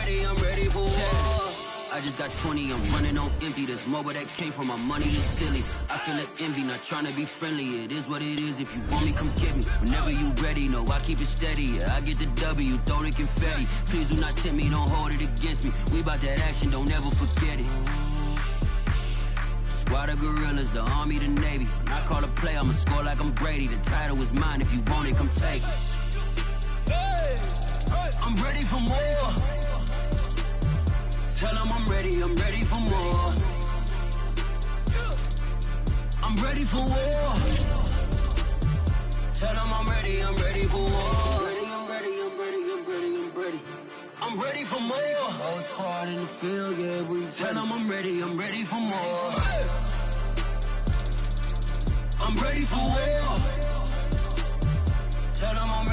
ready, I'm ready for war. I just got 20, I'm running on empty. There's more where that came from, my money is silly. I feel like envy, not trying to be friendly. It is what it is, if you want me, come get me. Whenever you ready, no, I keep it steady. Yeah, I get the W, throw the confetti. Please do not tempt me, don't hold it against me. We about that action, don't ever forget it. Squad of gorillas, the army, the navy. When I call a play, I'ma score like I'm Brady. The title is mine, if you want it, come take it. I'm ready for more. Tell them I'm ready for more. I'm ready for war. Tell them I'm ready for war. I'm ready for more. Oh, it's hard in the field, yeah, we tell them I'm ready for more. I'm ready for war. Tell them I'm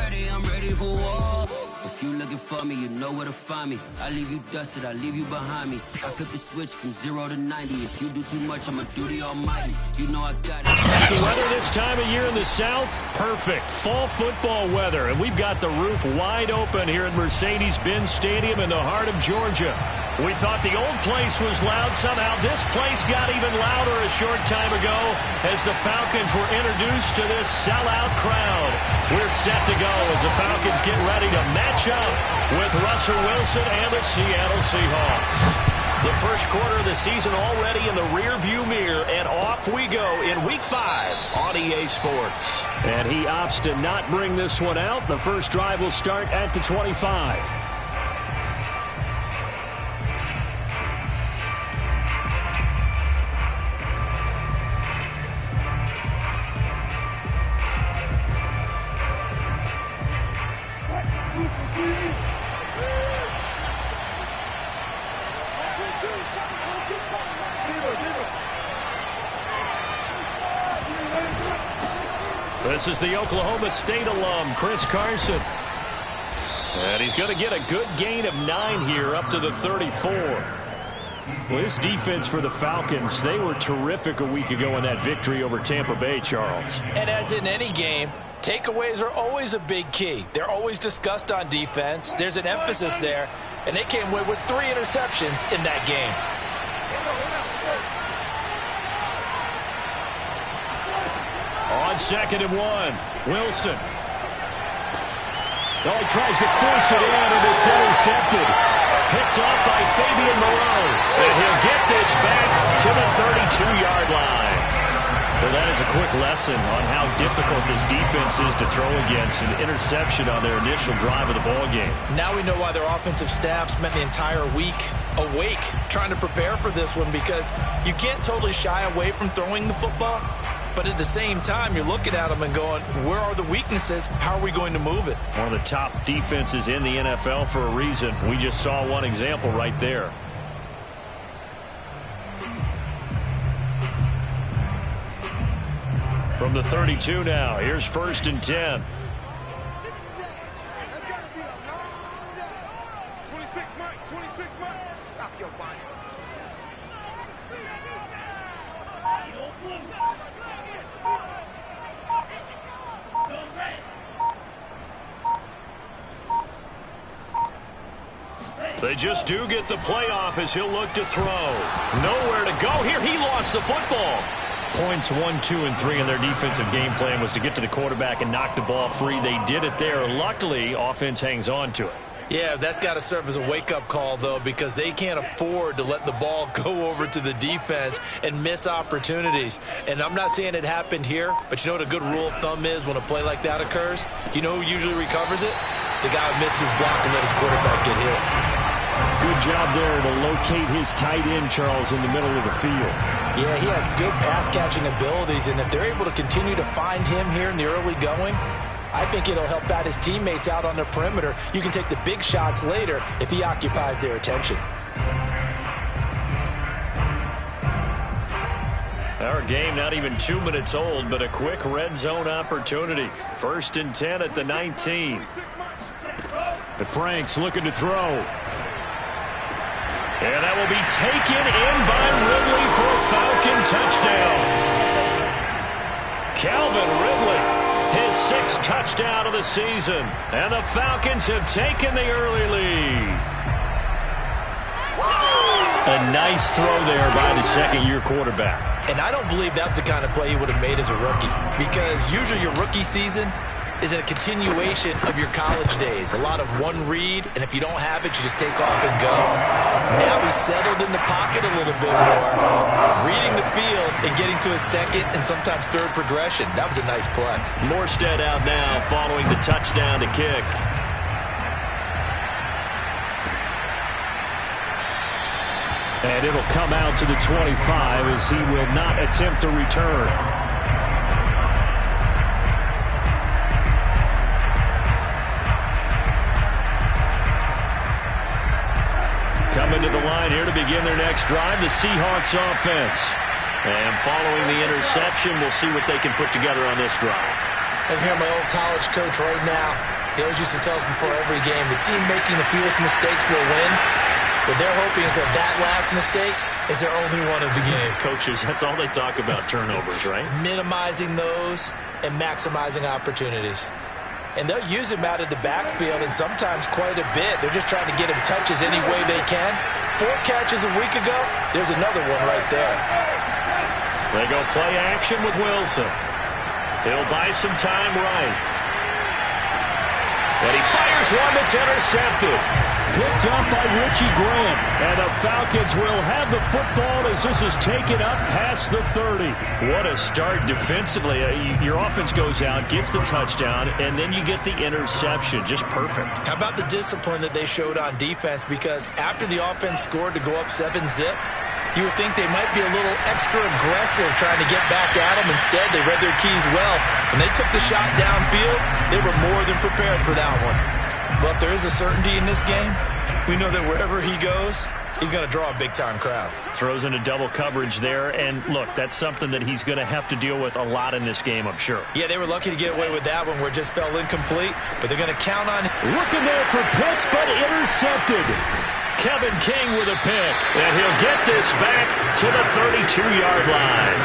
ready for war. If you looking for me, you know where to find me. I leave you dusted, I leave you behind me. I flip the switch from 0 to 90. If you do too much, I'ma do the almighty. You know I got it. The weather this time of year in the South, perfect. Fall football weather, and we've got the roof wide open here at Mercedes-Benz Stadium in the heart of Georgia. We thought the old place was loud. Somehow this place got even louder a short time ago as the Falcons were introduced to this sellout crowd. We're set to go as the Falcons get ready to match up with Russell Wilson and the Seattle Seahawks. The first quarter of the season already in the rearview mirror, and off we go in Week 5 on EA Sports. And he opts to not bring this one out. The first drive will start at the 25. This is the Oklahoma State alum, Chris Carson. And he's going to get a good gain of 9 here up to the 34. Well, this defense for the Falcons, they were terrific a week ago in that victory over Tampa Bay, Charles. And as in any game, takeaways are always a big key. They're always discussed on defense. There's an emphasis there, and they came away with 3 interceptions in that game. On 2nd and 1, Wilson. Oh, he tries to force it in, and it's intercepted. Picked off by Fabian Moreau. And he'll get this back to the 32-yard line. Well, that is a quick lesson on how difficult this defense is to throw against. An interception on their initial drive of the ballgame. Now we know why their offensive staff spent the entire week awake trying to prepare for this one, because you can't totally shy away from throwing the football. But at the same time, you're looking at them and going, where are the weaknesses? How are we going to move it? One of the top defenses in the NFL for a reason. We just saw one example right there. From the 32 now, here's 1st and 10. Stop your whining. They just do get the playoff as he'll look to throw. Nowhere to go here. He lost the football. Points 1, 2, and 3 in their defensive game plan was to get to the quarterback and knock the ball free. They did it there. Luckily, offense hangs on to it. Yeah, that's got to serve as a wake-up call, though, because they can't afford to let the ball go over to the defense and miss opportunities. And I'm not saying it happened here, but you know what a good rule of thumb is when a play like that occurs? You know who usually recovers it? The guy who missed his block and let his quarterback get hit. Good job there to locate his tight end, Charles, in the middle of the field. Yeah, he has good pass-catching abilities, and if they're able to continue to find him here in the early going, I think it'll help out his teammates out on the perimeter. You can take the big shots later if he occupies their attention. Our game not even 2 minutes old, but a quick red zone opportunity. 1st and 10 at the 19. The Franks looking to throw. And that will be taken in by Ridley for a Falcon touchdown. Calvin Ridley, his 6th touchdown of the season. And the Falcons have taken the early lead. A nice throw there by the second-year quarterback. And I don't believe that was the kind of play he would have made as a rookie, because usually your rookie season is a continuation of your college days. A lot of one read, and if you don't have it, you just take off and go. Now he's settled in the pocket a little bit more, reading the field and getting to his second and sometimes third progression. That was a nice play. Morstead out now following the touchdown to kick. And it'll come out to the 25 as he will not attempt to return. Coming to the line here to begin their next drive, the Seahawks offense. And following the interception, we'll see what they can put together on this drive. I hear my old college coach right now. He always used to tell us before every game, the team making the fewest mistakes will win. What they're hoping is that last mistake is their only one of the game. Coaches, that's all they talk about, turnovers, right? Minimizing those and maximizing opportunities. And they'll use him out of the backfield, and sometimes quite a bit. They're just trying to get him touches any way they can. 4 catches a week ago. There's another one right there. They go play action with Wilson. He'll buy some time right. And he fires one that's intercepted. Picked up by Richie Grant. And the Falcons will have the football as this is taken up past the 30. What a start defensively. Your offense goes out, gets the touchdown, and then you get the interception. Just perfect. How about the discipline that they showed on defense? Because after the offense scored to go up 7-zip, you would think they might be a little extra aggressive trying to get back at them. Instead, they read their keys well. When they took the shot downfield, they were more than prepared for that one. But there is a certainty in this game. We know that wherever he goes, he's going to draw a big-time crowd. Throws into double coverage there. And, look, that's something that he's going to have to deal with a lot in this game, I'm sure. Yeah, they were lucky to get away with that one where it just fell incomplete. But they're going to count on it. Looking there for Pitts, but intercepted. Kevin King with a pick. And he'll get this back to the 32-yard line.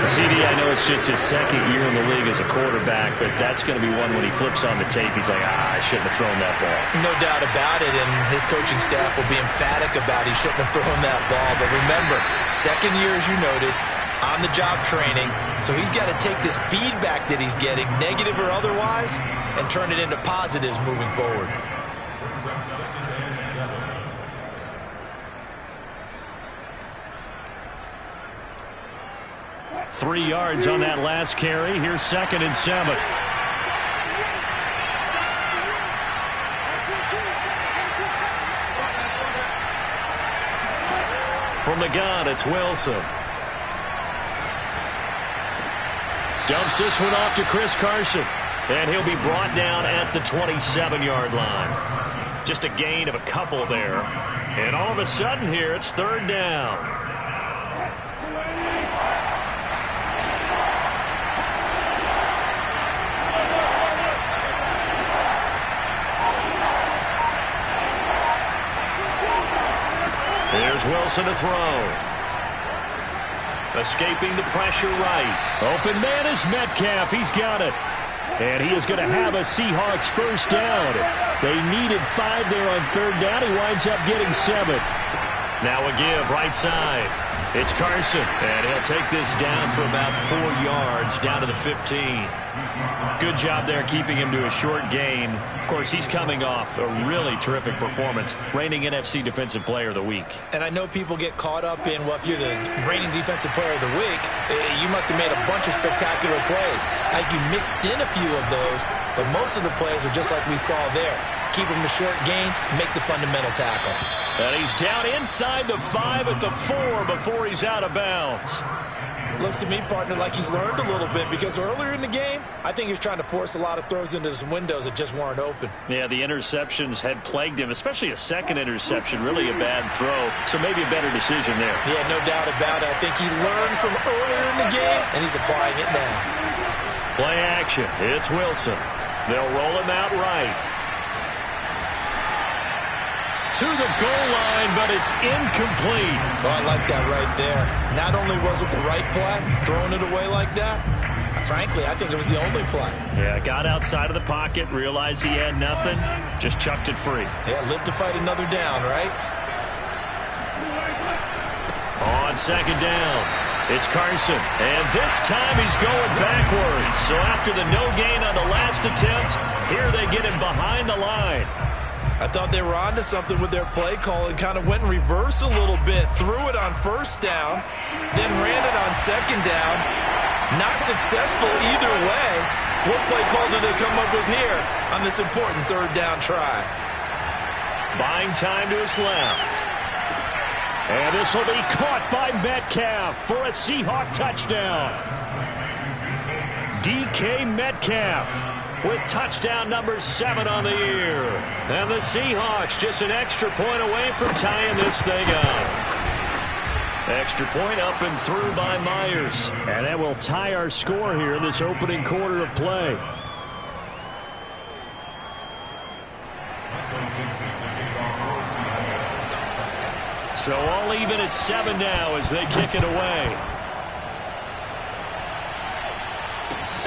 CD, I know it's just his second year in the league as a quarterback, but that's going to be one when he flips on the tape. He's like, I shouldn't have thrown that ball. No doubt about it, and his coaching staff will be emphatic about he shouldn't have thrown that ball. But remember, second year, as you noted, on-the-job training, so he's got to take this feedback that he's getting, negative or otherwise, and turn it into positives moving forward. 3 yards on that last carry. Here's 2nd and 7. From the gun, it's Wilson. Dumps this one off to Chris Carson. And he'll be brought down at the 27-yard line. Just a gain of a couple there. And all of a sudden here, it's 3rd down. There's Wilson to throw. Escaping the pressure right. Open man is Metcalf. He's got it. And he is going to have a Seahawks first down. They needed 5 there on 3rd down. He winds up getting 7. Now a give right side. It's Carson. And he'll take this down for about 4 yards down to the 15. Good job there keeping him to a short gain. Of course, he's coming off a really terrific performance, reigning NFC Defensive Player of the Week. And I know people get caught up in, well, if you're the reigning Defensive Player of the Week, you must have made a bunch of spectacular plays. Like you mixed in a few of those, but most of the plays are just like we saw there. Keep them to short gains, make the fundamental tackle. And he's down inside the 5 at the 4 before he's out of bounds. Looks to me, partner, like he's learned a little bit, because earlier in the game, I think he was trying to force a lot of throws into some windows that just weren't open. Yeah, the interceptions had plagued him, especially a second interception, really a bad throw, so maybe a better decision there. Yeah, no doubt about it. I think he learned from earlier in the game, and he's applying it now. Play action. It's Wilson. They'll roll him out right. To the goal line, but it's incomplete. Oh, I like that right there. Not only was it the right play, throwing it away like that, frankly, I think it was the only play. Yeah, got outside of the pocket, realized he had nothing, just chucked it free. Yeah, live to fight another down, right? On second down, it's Carson. And this time he's going backwards. So after the no gain on the last attempt, here they get him behind the line. I thought they were onto something with their play call and kind of went in reverse a little bit. Threw it on first down, then ran it on second down. Not successful either way. What play call do they come up with here on this important third down try? Buying time to his left. And this will be caught by Metcalf for a Seahawk touchdown. DK Metcalf with touchdown number 7 on the year. And the Seahawks just an extra point away from tying this thing up. Extra point up and through by Myers. And that will tie our score here in this opening quarter of play. So all even at 7 now as they kick it away.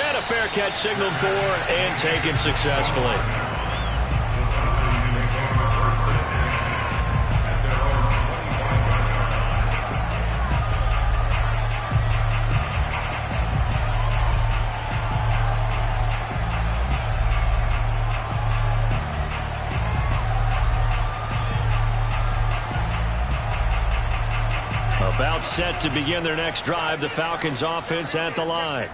And a fair catch signaled for and taken successfully. About set to begin their next drive, the Falcons offense at the line.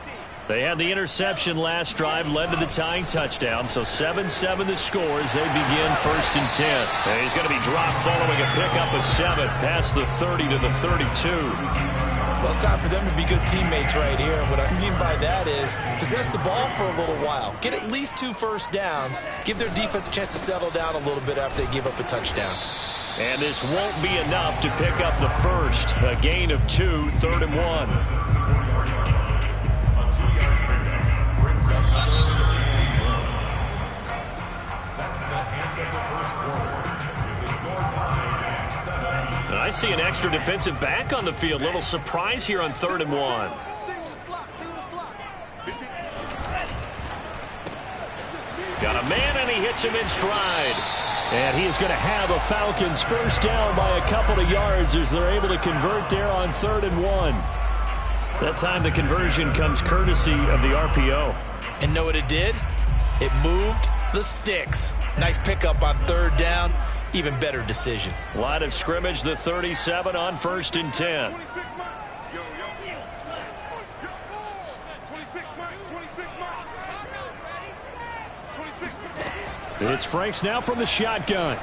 They had the interception last drive, led to the tying touchdown, so 7-7 the score as they begin 1st and 10. And he's going to be dropped following a pickup of 7 past the 30 to the 32. Well, it's time for them to be good teammates right here. And what I mean by that is possess the ball for a little while. Get at least 2 first downs. Give their defense a chance to settle down a little bit after they give up a touchdown. And this won't be enough to pick up the first. A gain of 2, 3rd and 1. And I see an extra defensive back on the field. Little surprise here on 3rd and 1. Got a man and he hits him in stride. And he is going to have a Falcons first down by a couple of yards as they're able to convert there on 3rd and 1. That time the conversion comes courtesy of the RPO. And know what it did? It moved the sticks. Nice pickup on 3rd down. Even better decision. Line of scrimmage, the 37 on 1st and 10. It's Franks now from the shotgun.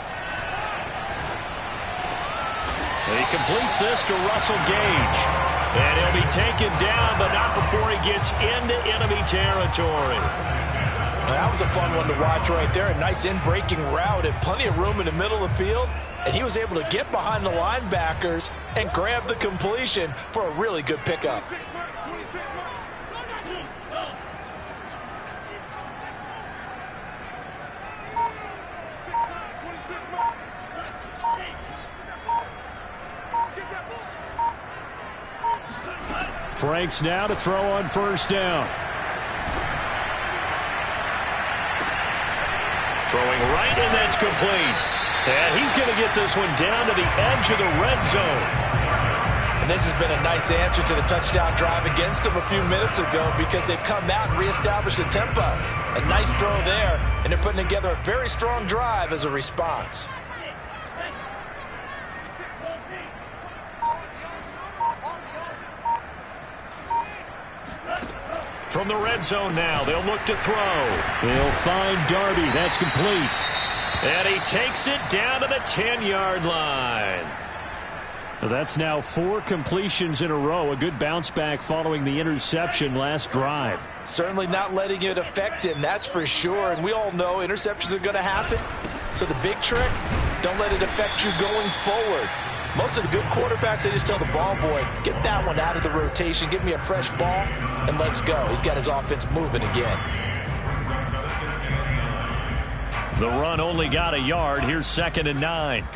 And he completes this to Russell Gage. And he'll be taken down, but not before he gets into enemy territory. That was a fun one to watch right there. A nice in-breaking route and plenty of room in the middle of the field. And he was able to get behind the linebackers and grab the completion for a really good pickup. Franks now to throw on 1st down. Throwing right, and that's complete. And he's going to get this one down to the edge of the red zone. And this has been a nice answer to the touchdown drive against them a few minutes ago because they've come out and reestablished the tempo. A nice throw there, and they're putting together a very strong drive as a response. From the red zone now, they'll look to throw. They'll find Darby. That's complete. And he takes it down to the 10-yard line. That's now 4 completions in a row. A good bounce back following the interception last drive. Certainly not letting it affect him, that's for sure. And we all know interceptions are going to happen. So the big trick, don't let it affect you going forward. Most of the good quarterbacks, they just tell the ball boy, get that one out of the rotation, give me a fresh ball, and let's go. He's got his offense moving again. The run only got a yard. Here's 2nd and 9.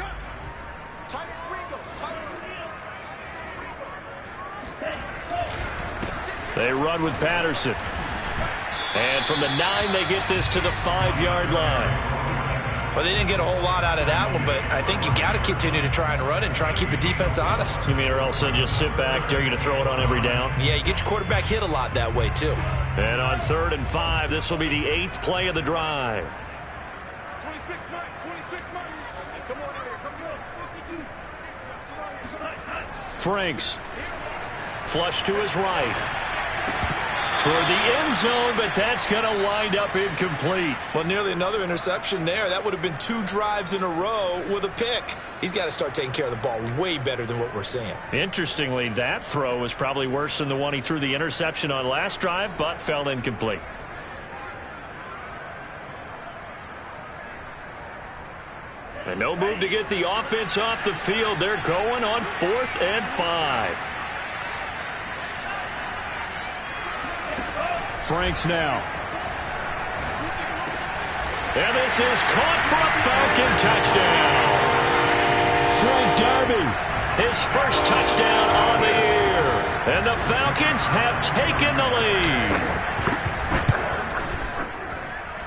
They run with Patterson. And from the 9, they get this to the 5-yard line. Well, they didn't get a whole lot out of that one, but I think you got to continue to try and run and try and keep the defense honest. You mean or else they'll just sit back, dare you to throw it on every down? Yeah, you get your quarterback hit a lot that way, too. And on 3rd and 5, this will be the 8th play of the drive. 26 Mike. Come on in here. Franks. Flush to his right. Toward the end zone, but that's going to wind up incomplete. Well, nearly another interception there. That would have been 2 drives in a row with a pick. He's got to start taking care of the ball way better than what we're seeing. Interestingly, that throw was probably worse than the one he threw the interception on last drive, but fell incomplete. And no move to get the offense off the field. They're going on 4th and 5. Franks now. And this is caught for a Falcon touchdown. Frank Darby, his first touchdown on the year. And the Falcons have taken the lead.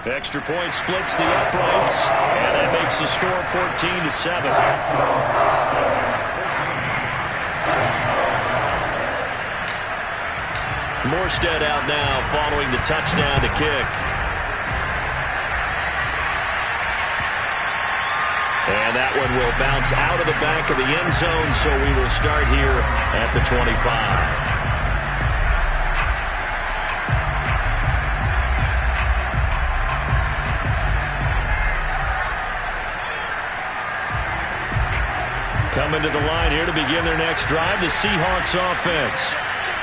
Extra point splits the uprights, and that makes the score 14-7. Morstead out now following the touchdown to kick. And that one will bounce out of the back of the end zone, so we will start here at the 25. Coming to the line here to begin their next drive, the Seahawks offense.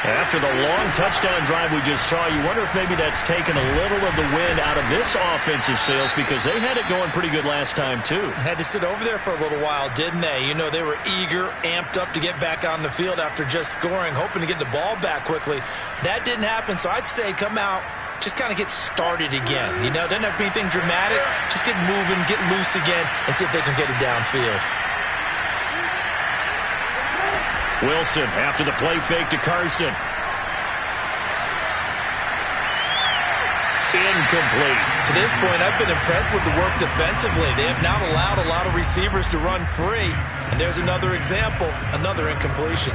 After the long touchdown drive we just saw, you wonder if maybe that's taken a little of the wind out of this offensive sails because they had it going pretty good last time, too. Had to sit over there for a little while, didn't they? You know, they were eager, amped up to get back on the field after just scoring, hoping to get the ball back quickly. That didn't happen, so I'd say come out, just kind of get started again. You know, doesn't have to be anything dramatic. Just get moving, get loose again, and see if they can get it downfield. Wilson after the play fake to Carson. Incomplete. To this point, I've been impressed with the work defensively. They have not allowed a lot of receivers to run free. And there's another example, another incompletion.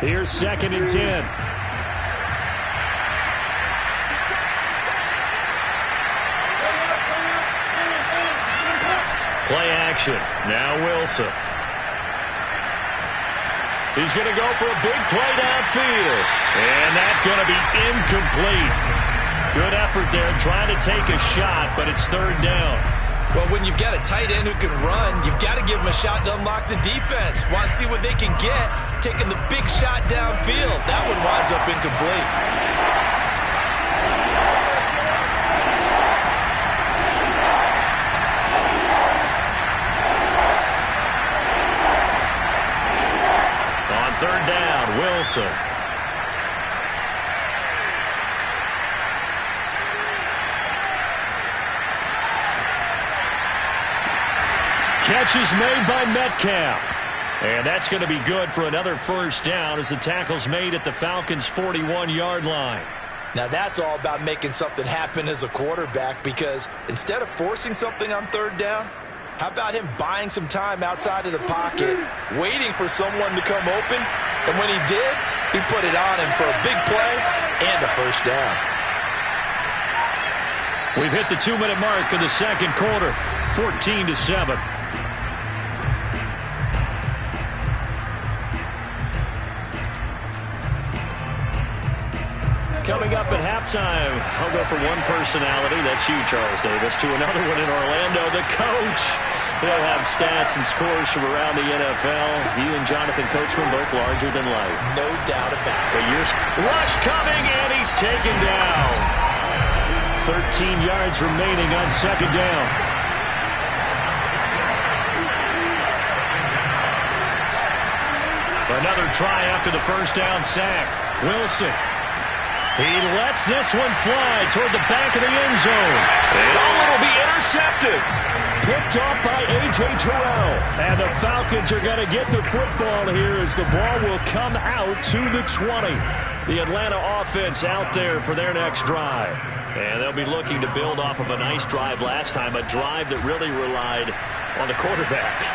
Here's 2nd and 10. Play action. Now Wilson. He's going to go for a big play downfield. And that's going to be incomplete. Good effort there trying to take a shot, but it's 3rd down. Well, when you've got a tight end who can run, you've got to give him a shot to unlock the defense. Want to see what they can get, taking the big shot downfield. That one winds up incomplete. On 3rd down, Wilson. Catch is made by Metcalf. And that's going to be good for another 1st down as the tackle's made at the Falcons' 41-yard line. Now that's all about making something happen as a quarterback, because instead of forcing something on 3rd down, how about him buying some time outside of the pocket, waiting for someone to come open, and when he did, he put it on him for a big play and a 1st down. We've hit the 2-minute mark of the 2nd quarter, 14-7. Coming up at halftime, I'll go for one personality. That's you, Charles Davis, to another one in Orlando, the coach. He'll have stats and scores from around the NFL. You and Jonathan Coachman both larger than life. No doubt about it. Rush coming, and he's taken down. 13 yards remaining on 2nd down. Another try after the 1st down sack. Wilson. He lets this one fly toward the back of the end zone. And it'll be intercepted. picked off by A.J. Terrell. And the Falcons are going to get the football here as the ball will come out to the 20. The Atlanta offense out there for their next drive. And they'll be looking to build off of a nice drive last time, a drive that really relied on the quarterback.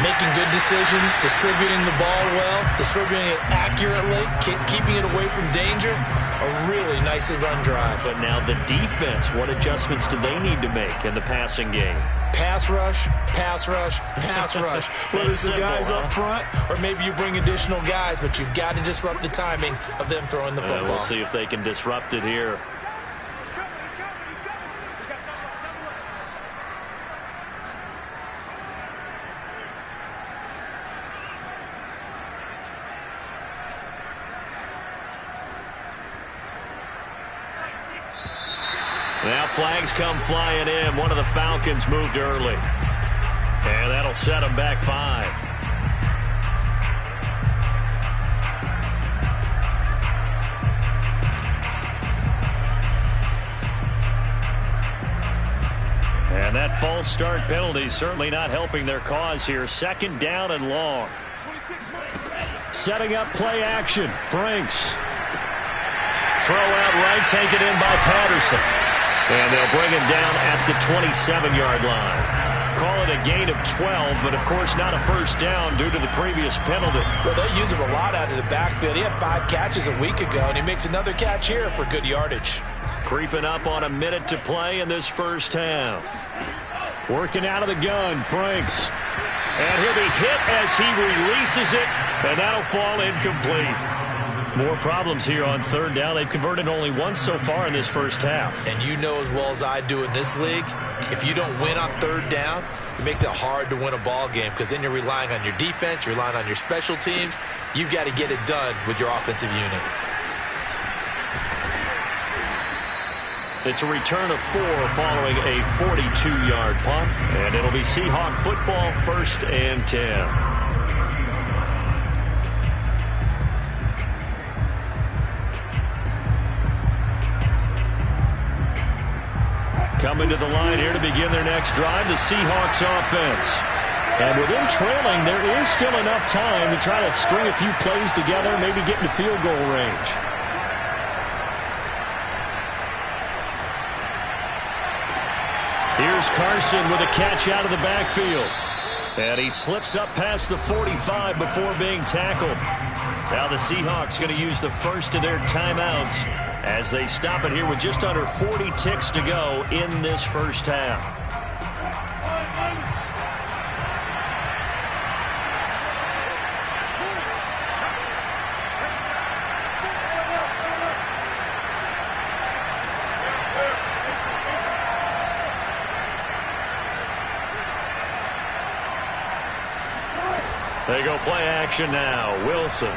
Making good decisions, distributing the ball well, distributing it accurately, keeping it away from danger. A really nicely run drive. But now the defense, what adjustments do they need to make in the passing game? Pass rush, pass rush, pass rush. Whether it's the guys up front or maybe you bring additional guys, but you've got to disrupt the timing of them throwing the football. We'll see if they can disrupt it here. Now flags come flying in. One of the Falcons moved early. And that'll set them back 5. And that false start penalty certainly not helping their cause here. 2nd down and long. Setting up play action. Franks. Throw out right, taken in by Patterson. And they'll bring him down at the 27-yard line. Call it a gain of 12, but of course not a first down due to the previous penalty. Well, they use him a lot out of the backfield. He had 5 catches a week ago, and he makes another catch here for good yardage. Creeping up on a minute to play in this first half. Working out of the gun, Franks. And he'll be hit as he releases it, and that'll fall incomplete. More problems here on 3rd down. They've converted only once so far in this first half. And you know as well as I do in this league, if you don't win on 3rd down, it makes it hard to win a ball game because then you're relying on your defense, you're relying on your special teams. You've got to get it done with your offensive unit. It's a return of 4 following a 42-yard punt, and it'll be Seahawk football, 1st and 10. Coming to the line here to begin their next drive, the Seahawks offense. And with them trailing, there is still enough time to try to string a few plays together, maybe get into field goal range. Here's Carson with a catch out of the backfield. And he slips up past the 45 before being tackled. Now the Seahawks going to use the first of their timeouts as they stop it here with just under 40 ticks to go in this first half. They go play action now. Wilson.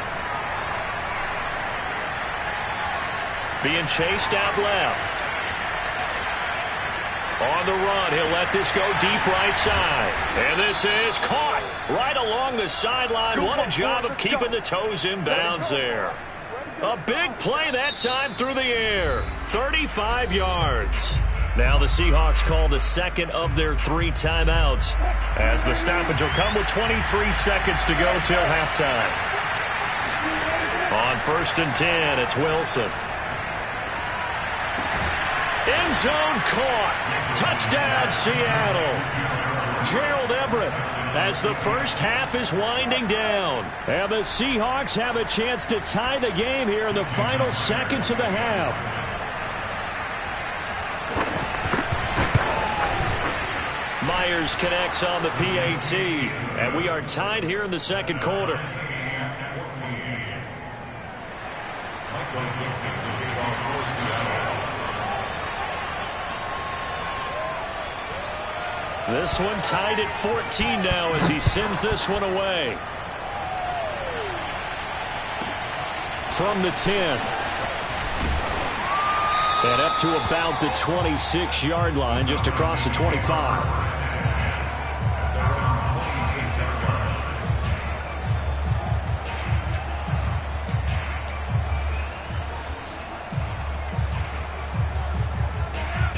Being chased out left. On the run, he'll let this go deep right side. And this is caught right along the sideline. What a job of keeping the toes in bounds there. A big play that time through the air. 35 yards. Now the Seahawks call the second of their 3 timeouts as the stoppage will come with 23 seconds to go till halftime. On 1st and 10, it's Wilson. End zone caught. Touchdown, Seattle. Gerald Everett as the first half is winding down. And the Seahawks have a chance to tie the game here in the final seconds of the half. Myers connects on the PAT. And we are tied here in the second quarter. This one tied at 14 now as he sends this one away. From the 10. And up to about the 26-yard line, just across the 25.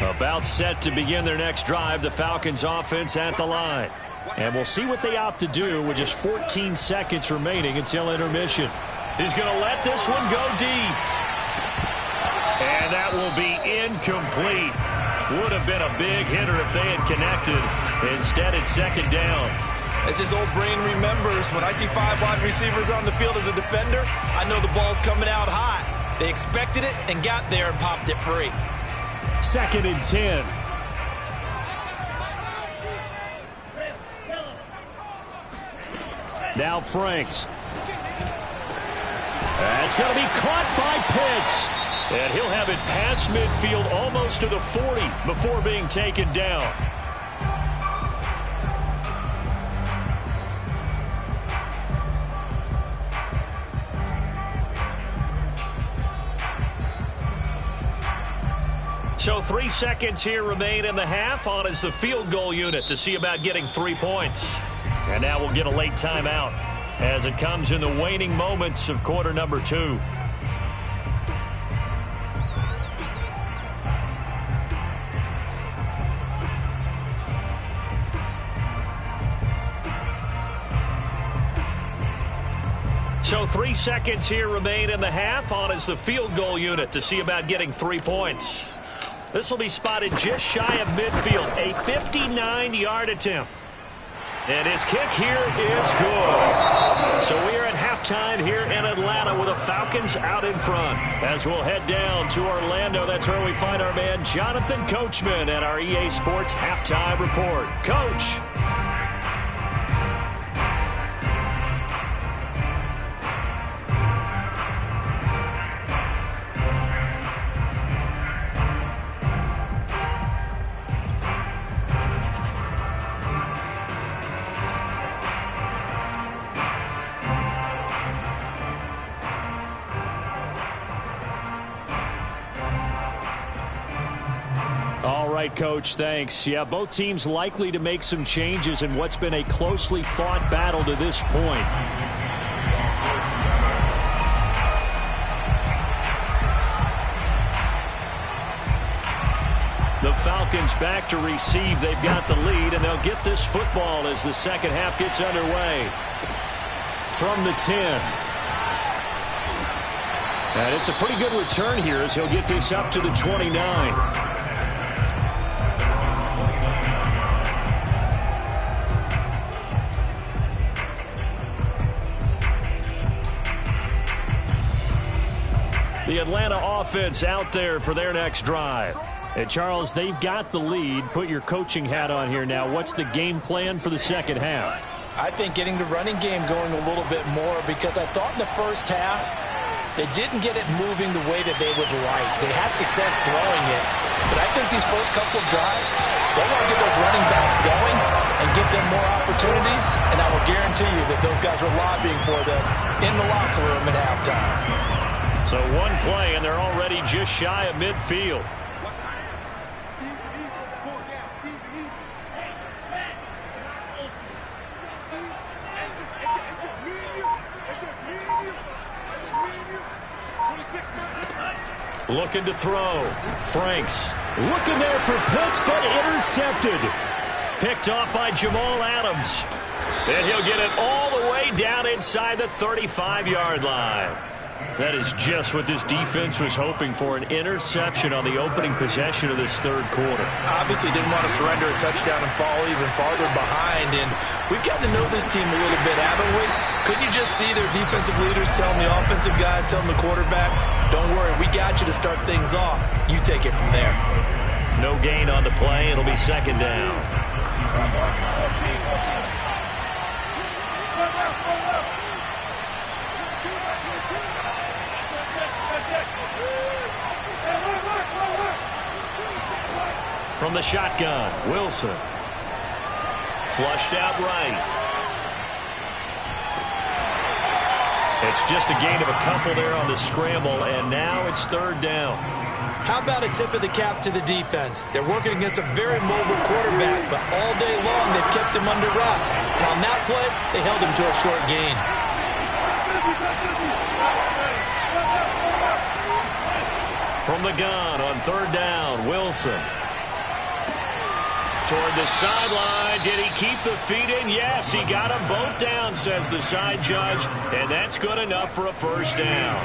A About set to begin their next drive, the Falcons offense at the line. And we'll see what they opt to do with just 14 seconds remaining until intermission. He's going to let this one go deep. And that will be incomplete. Would have been a big hitter if they had connected. Instead, it's second down. As his old brain remembers, when I see 5 wide receivers on the field as a defender, I know the ball's coming out hot. They expected it and got there and popped it free. Second and 10. Now Franks. That's going to be caught by Pitts. And he'll have it past midfield almost to the 40 before being taken down. So 3 seconds here remain in the half. On is the field goal unit to see about getting 3 points. And now we'll get a late timeout as it comes in the waning moments of quarter number 2. So 3 seconds here remain in the half. On is the field goal unit to see about getting 3 points. This will be spotted just shy of midfield. A 59-yard attempt. And his kick here is good. So we are at halftime here in Atlanta with the Falcons out in front. As we'll head down to Orlando, that's where we find our man Jonathan Coachman at our EA Sports Halftime Report. Coach. Coach, thanks. Yeah, both teams likely to make some changes in what's been a closely fought battle to this point. The Falcons back to receive. They've got the lead, and they'll get this football as the second half gets underway. From the 10. And it's a pretty good return here as he'll get this up to the 29. The Atlanta offense out there for their next drive. And Charles, they've got the lead. Put your coaching hat on here now. What's the game plan for the second half? I think getting the running game going a little bit more, because I thought in the first half they didn't get it moving the way that they would like. They had success throwing it. But I think these first couple of drives, they want to get those running backs going and give them more opportunities. And I will guarantee you that those guys were lobbying for them in the locker room at halftime. So one play, and they're already just shy of midfield. Looking to throw. Franks looking there for Pitts, but intercepted. Picked off by Jamal Adams. And he'll get it all the way down inside the 35-yard line. That is just what this defense was hoping for, an interception on the opening possession of this third quarter. Obviously didn't want to surrender a touchdown and fall even farther behind, and we've gotten to know this team a little bit, haven't we? Couldn't you just see their defensive leaders telling the offensive guys, telling the quarterback, don't worry, we got you to start things off. You take it from there. No gain on the play. It'll be second down. From the shotgun, Wilson. Flushed out right. It's just a gain of a couple there on the scramble, and now it's third down. How about a tip of the cap to the defense? They're working against a very mobile quarterback, but all day long they've kept him under wraps. And on that play, they held him to a short gain. From the gun on third down, Wilson. Toward the sideline. Did he keep the feet in? Yes, he got them both down, says the side judge. And that's good enough for a first down.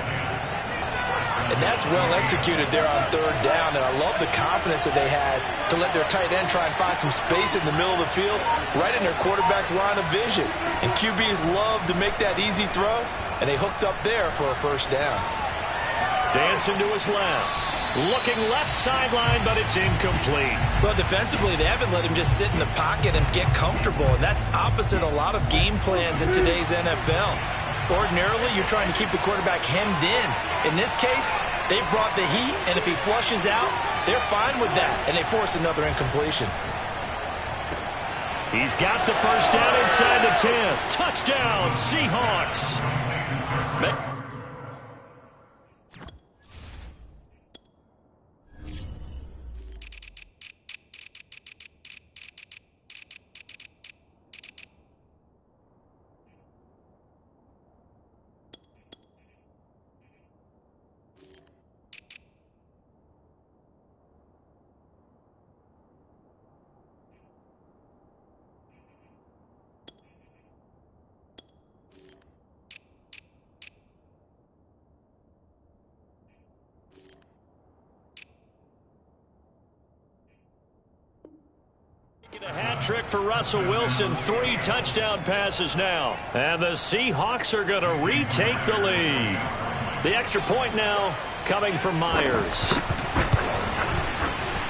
And that's well executed there on third down. And I love the confidence that they had to let their tight end try and find some space in the middle of the field, right in their quarterback's line of vision. And QBs love to make that easy throw, and they hooked up there for a first down. Dancing to his left. Looking left sideline, but it's incomplete. Well, defensively, they haven't let him just sit in the pocket and get comfortable, and that's opposite a lot of game plans in today's NFL. Ordinarily, you're trying to keep the quarterback hemmed in. In this case, they brought the heat, and if he flushes out, they're fine with that, and they force another incompletion. He's got the first down inside the 10. Touchdown, Seahawks. A hat trick for Russell Wilson. 3 touchdown passes now. And the Seahawks are going to retake the lead. The extra point now coming from Myers.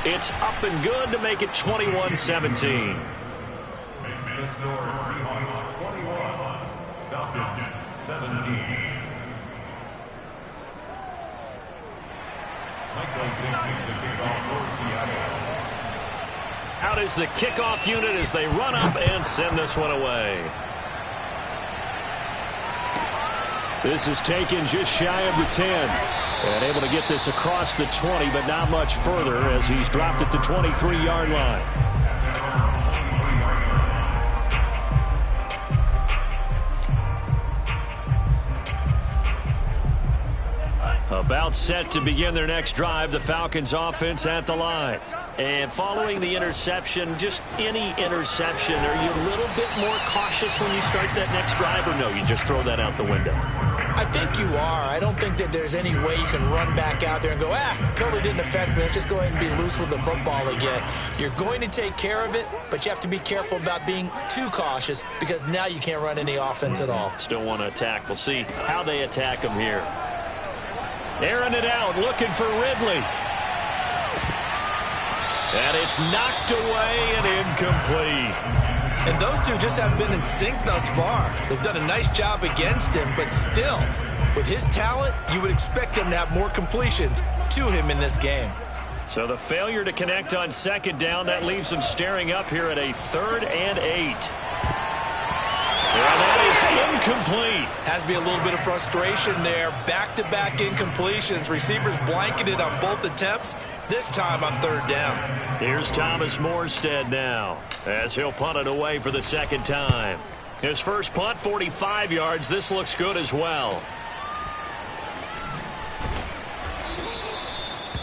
It's up and good to make it 21-17. Makes the score Seahawks 21, Falcons 17. Michael Dixon, the kickoff for Seattle. Out is the kickoff unit as they run up and send this one away. This is taken just shy of the 10. And able to get this across the 20, but not much further as he's dropped it to 23-yard line. About set to begin their next drive, the Falcons offense at the line. And following the interception, just any interception, are you a little bit more cautious when you start that next drive, or no, you just throw that out the window? I think you are. I don't think that there's any way you can run back out there and go, totally didn't affect me. Let's just go ahead and be loose with the football again. You're going to take care of it, but you have to be careful about being too cautious because now you can't run any offense at all. Still want to attack. We'll see how they attack them here. Airing it out, looking for Ridley. And it's knocked away and incomplete. And those two just haven't been in sync thus far. They've done a nice job against him, but still, with his talent, you would expect them to have more completions to him in this game. So the failure to connect on second down, that leaves them staring up here at a 3rd and 8. And that is incomplete. Has to be a little bit of frustration there. Back-to-back incompletions. Receivers blanketed on both attempts, this time on 3rd down. Here's Thomas Morstead now as he'll punt it away for the second time. His first punt, 45 yards. This looks good as well.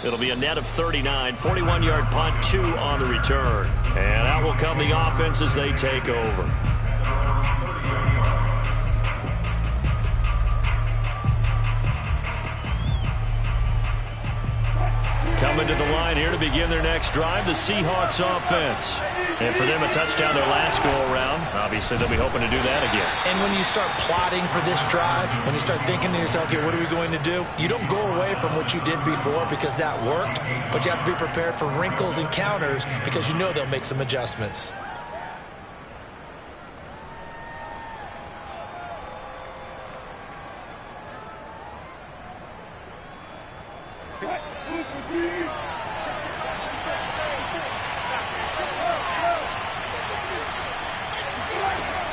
It'll be a net of 39. 41-yard punt, 2 on the return. And out will come the offense as they take over. Coming to the line here to begin their next drive, the Seahawks offense. And for them, a touchdown their last go-around. Obviously, they'll be hoping to do that again. And when you start plotting for this drive, when you start thinking to yourself, okay, what are we going to do? You don't go away from what you did before because that worked, but you have to be prepared for wrinkles and counters because you know they'll make some adjustments.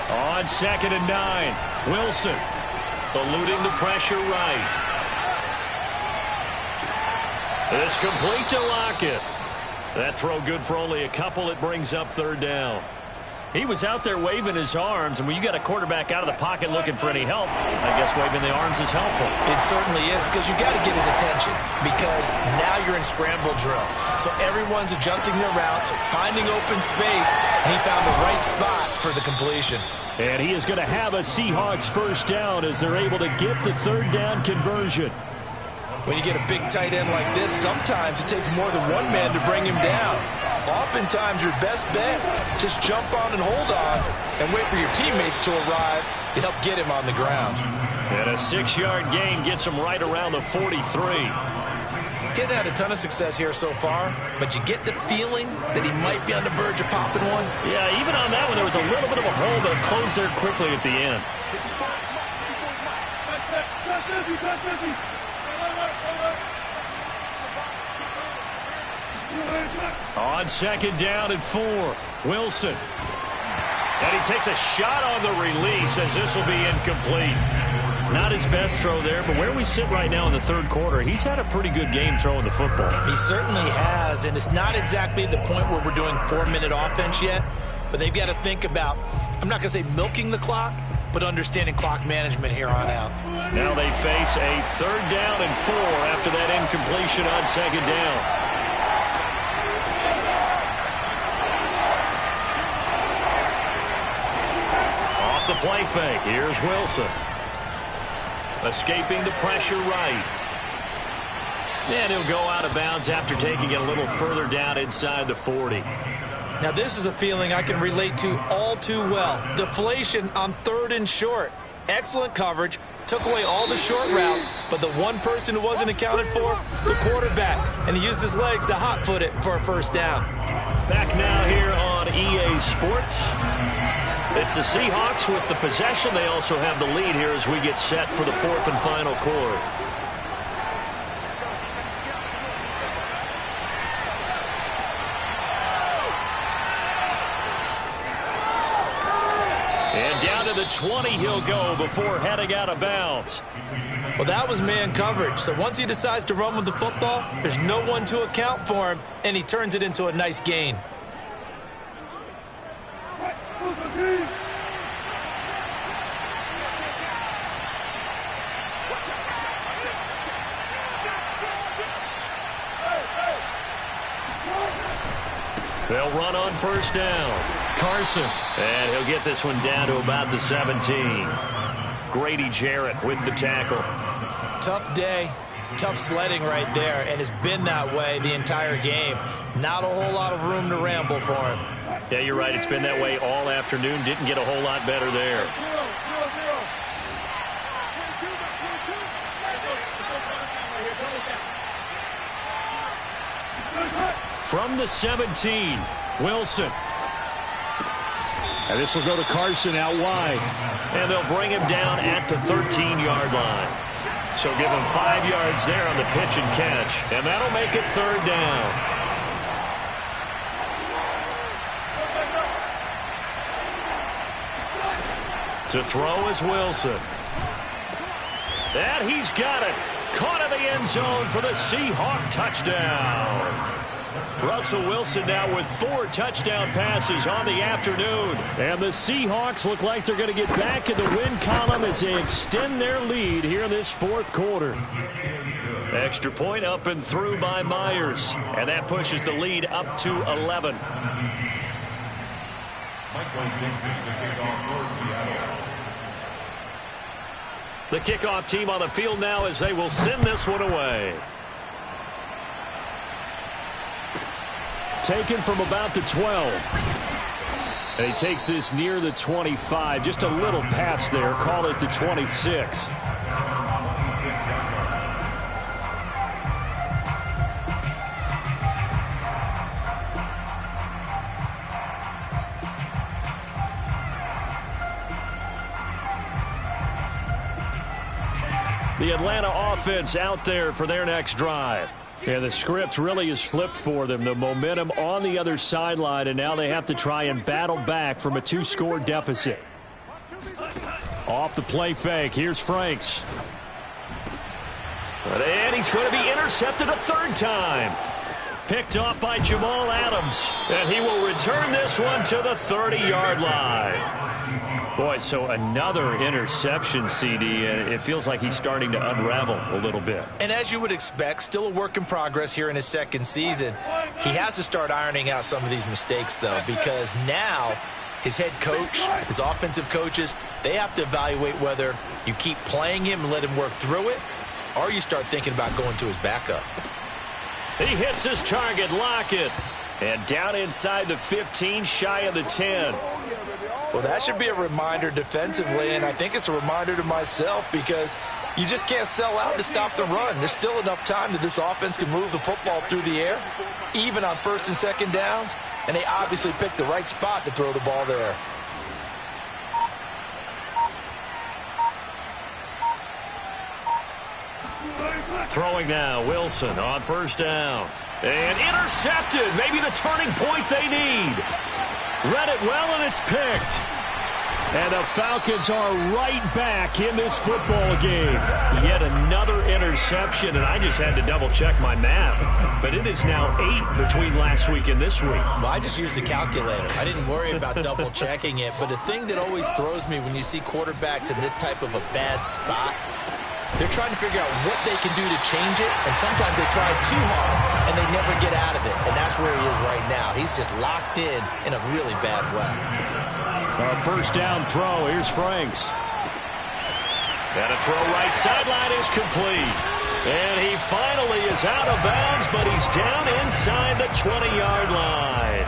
On 2nd and 9, Wilson eluding the pressure right. It's complete to Lockett. That throw good for only a couple. It brings up 3rd down. He was out there waving his arms, and when you got a quarterback out of the pocket looking for any help, I guess waving the arms is helpful. It certainly is, because you got to get his attention, because now you're in scramble drill. So everyone's adjusting their routes, finding open space, and he found the right spot for the completion. And he is going to have a Seahawks first down as they're able to get the third down conversion. When you get a big tight end like this, sometimes it takes more than one man to bring him down. Oftentimes, your best bet, just jump on and hold on and wait for your teammates to arrive to help get him on the ground. And a 6-yard gain gets him right around the 43. Getting had a ton of success here so far, but you get the feeling that he might be on the verge of popping one. Yeah, even on that one, there was a little bit of a hole, but it closed there quickly at the end. On second down and 4, Wilson. And he takes a shot on the release as this will be incomplete. Not his best throw there, but where we sit right now in the third quarter, he's had a pretty good game throwing the football. He certainly has, and it's not exactly the point where we're doing 4-minute offense yet, but they've got to think about, I'm not going to say milking the clock, but understanding clock management here on out. Now they face a third down and 4 after that incompletion on second down. The play fake. Here's Wilson. Escaping the pressure right. And he'll go out of bounds after taking it a little further down inside the 40. Now this is a feeling I can relate to all too well. Deflation on 3rd and short. Excellent coverage. Took away all the short routes, but the one person who wasn't accounted for, the quarterback. And he used his legs to hot-foot it for a first down. Back now here on EA Sports. It's the Seahawks with the possession. They also have the lead here as we get set for the 4th and final quarter. And down to the 20 he'll go before heading out of bounds. Well, that was man coverage. So once he decides to run with the football, there's no one to account for him, and he turns it into a nice gain. They'll run on first down. Carson. And he'll get this one down to about the 17. Grady Jarrett with the tackle. Tough day, tough sledding right there, and it's been that way the entire game. Not a whole lot of room to ramble for him. Yeah, you're right. It's been that way all afternoon. Didn't get a whole lot better there. From the 17, Wilson. And this will go to Carson out wide. And they'll bring him down at the 13-yard line. So give him 5 yards there on the pitch and catch. And that'll make it third down. To throw is Wilson. And he's got it. Caught in the end zone for the Seahawk touchdown. Russell Wilson now with 4 touchdown passes on the afternoon. And the Seahawks look like they're going to get back in the win column as they extend their lead here in this 4th quarter. Extra point up and through by Myers. And that pushes the lead up to 11. The kickoff team on the field now as they will send this one away. Taken from about the 12. And he takes this near the 25. Just a little pass there. Call it the 26. The Atlanta offense out there for their next drive. Yeah, the script really is flipped for them. The momentum on the other sideline, and now they have to try and battle back from a 2-score deficit. Off the play fake, here's Franks. And he's going to be intercepted a 3rd time. picked off by Jamal Adams. And he will return this one to the 30-yard line. Boy, so another interception, CD. It feels like he's starting to unravel a little bit. And as you would expect, still a work in progress here in his second season. He has to start ironing out some of these mistakes, though, because now his head coach, his offensive coaches, they have to evaluate whether you keep playing him and let him work through it, or you start thinking about going to his backup. He hits his target, Lockett. And down inside the 15, shy of the 10. Well, that should be a reminder defensively, and I think it's a reminder to myself because you just can't sell out to stop the run. There's still enough time that this offense can move the football through the air, even on first and second downs, and they obviously picked the right spot to throw the ball there. Throwing now, Wilson on first down. And intercepted. Maybe the turning point they need. Read it well, and it's picked. And the Falcons are right back in this football game. Yet another interception, and I just had to double-check my math. But it is now 8 between last week and this week. Well, I just used the calculator. I didn't worry about double-checking it. But the thing that always throws me when you see quarterbacks in this type of a bad spot, they're trying to figure out what they can do to change it, and sometimes they try too hard, and they never get out of it. And that's where he is right now. He's just locked in a really bad way. First down throw. Here's Franks. And a throw right sideline is complete. And he finally is out of bounds, but he's down inside the 20-yard line.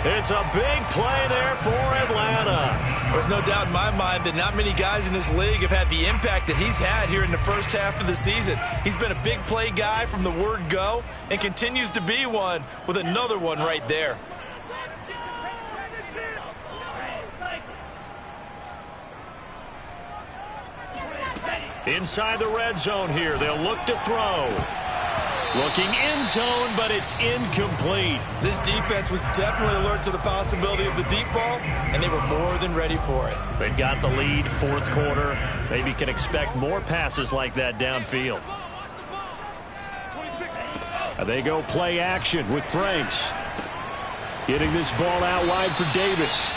It's a big play there for Atlanta. There's no doubt in my mind that not many guys in this league have had the impact that he's had here in the first half of the season. He's been a big play guy from the word go and continues to be one with another one right there. Inside the red zone here, they'll look to throw. Looking end zone, but it's incomplete. This defense was definitely alert to the possibility of the deep ball, and they were more than ready for it. They've got the lead, fourth quarter. Maybe can expect more passes like that downfield. They go play action with Franks. Getting this ball out wide for Davis.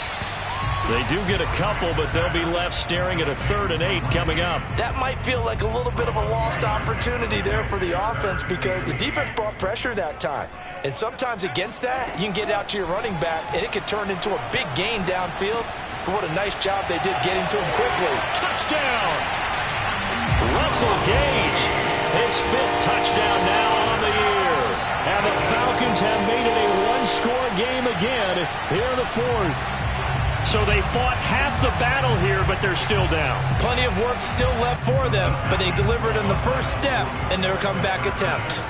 They do get a couple, but they'll be left staring at a 3rd and 8 coming up. That might feel like a little bit of a lost opportunity there for the offense because the defense brought pressure that time. And sometimes against that, you can get out to your running back, and it could turn into a big gain downfield. But what a nice job they did getting to him quickly. Touchdown! Russell Gage, his 5th touchdown now on the year. And the Falcons have made it a one-score game again here in the 4th. So they fought half the battle here, but they're still down. Plenty of work still left for them, but they delivered in the first step in their comeback attempt.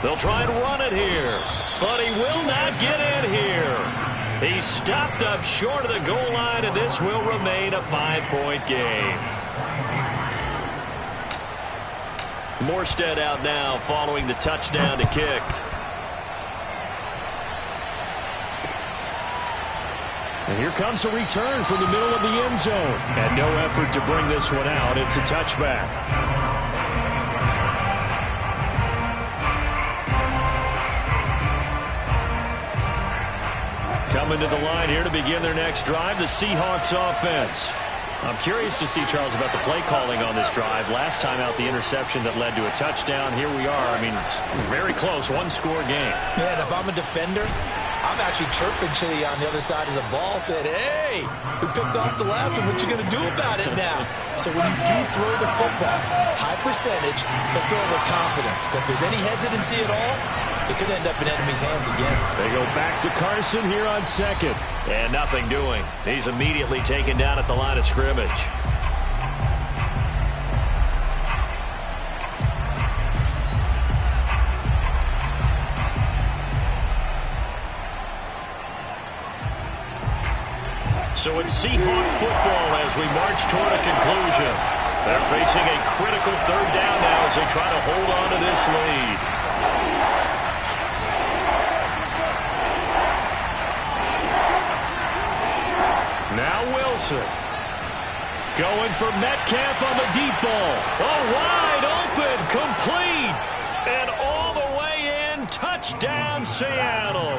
They'll try and run it here, but he will not get in here. He's stopped up short of the goal line, and this will remain a 5-point game. Morstead out now following the touchdown to kick. And here comes a return from the middle of the end zone. And no effort to bring this one out. It's a touchback. Coming to the line here to begin their next drive, the Seahawks offense. I'm curious to see, Charles, about the play calling on this drive. Last time out, the interception that led to a touchdown. Here we are. I mean, very close, one-score game. Yeah, and if I'm a defender, I'm actually chirping Chili on the other side of the ball, saying, hey, we picked off the last one. What you going to do about it now? So when you do throw the football, high percentage, but throw it with confidence. If there's any hesitancy at all, it could end up in enemy's hands again. They go back to Carson here on second. And nothing doing. He's immediately taken down at the line of scrimmage. So it's Seahawk football as we march toward a conclusion. They're facing a critical 3rd down now as they try to hold on to this lead. Now Wilson. Going for Metcalf on the deep ball. Oh, wide open, complete. And Touchdown, Seattle.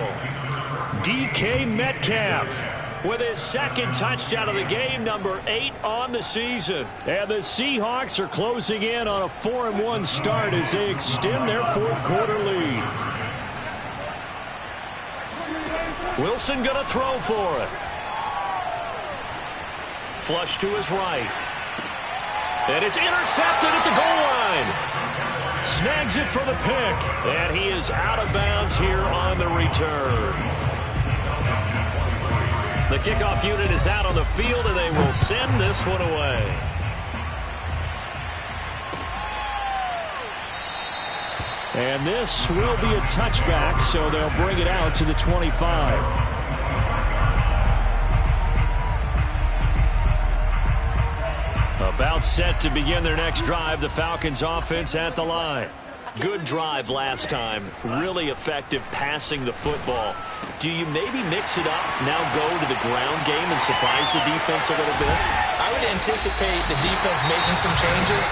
DK Metcalf with his second touchdown of the game, number 8 on the season. And the Seahawks are closing in on a 4-1 start as they extend their fourth quarter lead. Wilson going to throw for it. Flush to his right. And it's intercepted at the goal line. Snags it for the pick. And he is out of bounds here on the return. The kickoff unit is out on the field, and they will send this one away. And this will be a touchback, so they'll bring it out to the 25. About set to begin their next drive, the Falcons offense at the line. Good drive last time. Really effective passing the football. Do you maybe mix it up, now go to the ground game and surprise the defense a little bit? I would anticipate the defense making some changes,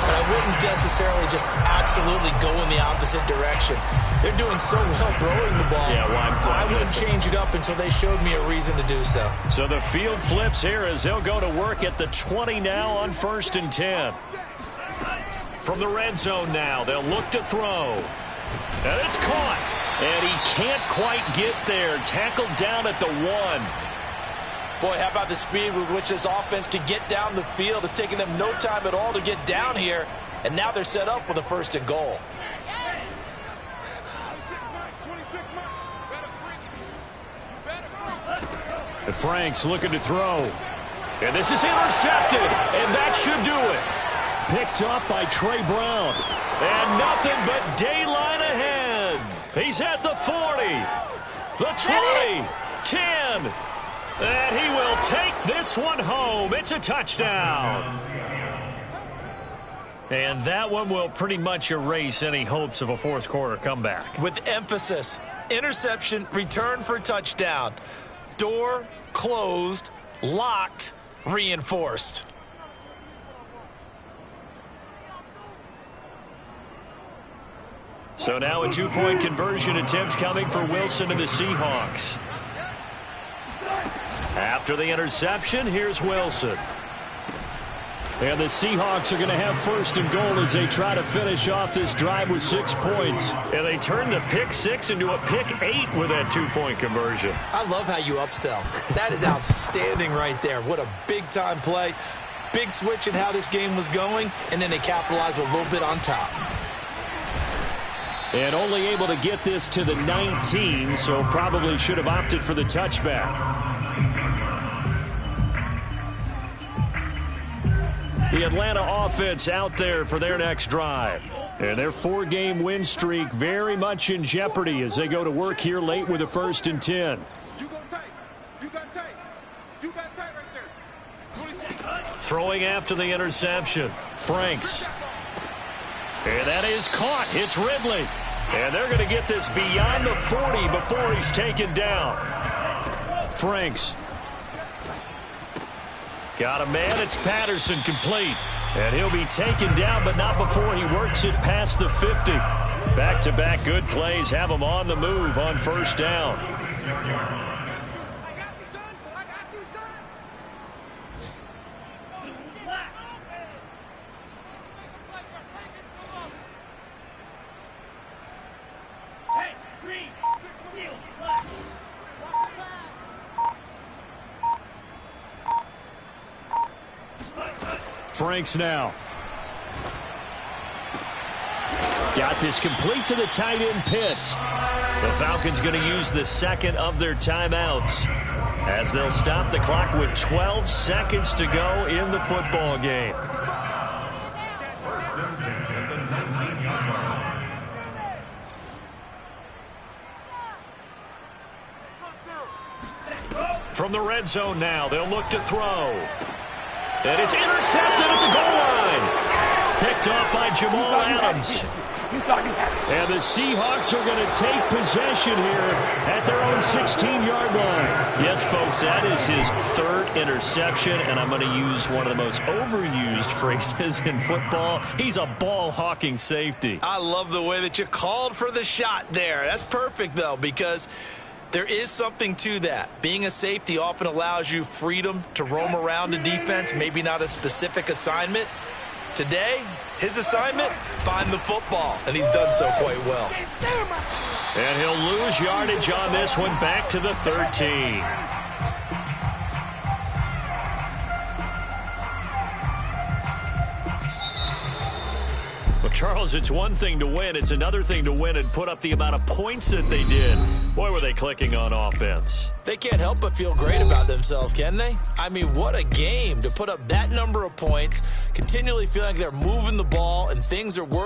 but I wouldn't necessarily just absolutely go in the opposite direction. They're doing so well throwing the ball. Yeah, I wouldn't change it up until they showed me a reason to do so. So the field flips here as they'll go to work at the 20 now on 1st and 10. From the red zone now, they'll look to throw. And it's caught. And he can't quite get there. Tackled down at the 1. Boy, how about the speed with which this offense can get down the field? It's taken them no time at all to get down here. And now they're set up with a 1st and goal. And Frank's looking to throw. And this is intercepted. And that should do it. Picked up by Trey Brown. And nothing but daylight ahead. He's at the 40. The 20. 10. And he will take this one home. It's a touchdown. And that one will pretty much erase any hopes of a fourth quarter comeback. With emphasis. Interception, return for touchdown. Door closed, locked, reinforced. So now a 2-point conversion attempt coming for Wilson and the Seahawks. After the interception, here's Wilson. And the Seahawks are going to have 1st and goal as they try to finish off this drive with 6 points. And they turn the pick 6 into a pick 8 with that 2-point conversion. I love how you upsell. That is outstanding right there. What a big-time play. Big switch in how this game was going, and then they capitalize a little bit on top. And only able to get this to the 19, so probably should have opted for the touchback. The Atlanta offense out there for their next drive. And their 4-game win streak very much in jeopardy as they go to work here late with a 1st and 10. You go tight. You got tight. You got tight right there. Throwing after the interception. Franks. And that is caught. It's Ridley. And they're going to get this beyond the 40 before he's taken down. Franks. Got a man. It's Patterson complete. And he'll be taken down, but not before he works it past the 50. Back-to-back good plays have him on the move on 1st down. Franks now. Got this complete to the tight end Pitts. The Falcons going to use the 2nd of their timeouts as they'll stop the clock with 12 seconds to go in the football game. From the red zone now, they'll look to throw. And it's intercepted at the goal line. Picked off by Jamal Adams. And the Seahawks are going to take possession here at their own 16-yard line. Yes, folks, that is his third interception, and I'm going to use one of the most overused phrases in football. He's a ball-hawking safety. I love the way that you called for the shot there. That's perfect, though, because there is something to that. Being a safety often allows you freedom to roam around a defense, maybe not a specific assignment. Today, his assignment, find the football, and he's done so quite well. And he'll lose yardage on this one, back to the 13. Well, Charles, it's one thing to win. It's another thing to win and put up the amount of points that they did. Boy, were they clicking on offense. They can't help but feel great about themselves, can they? I mean, what a game to put up that number of points, continually feeling like they're moving the ball and things are working.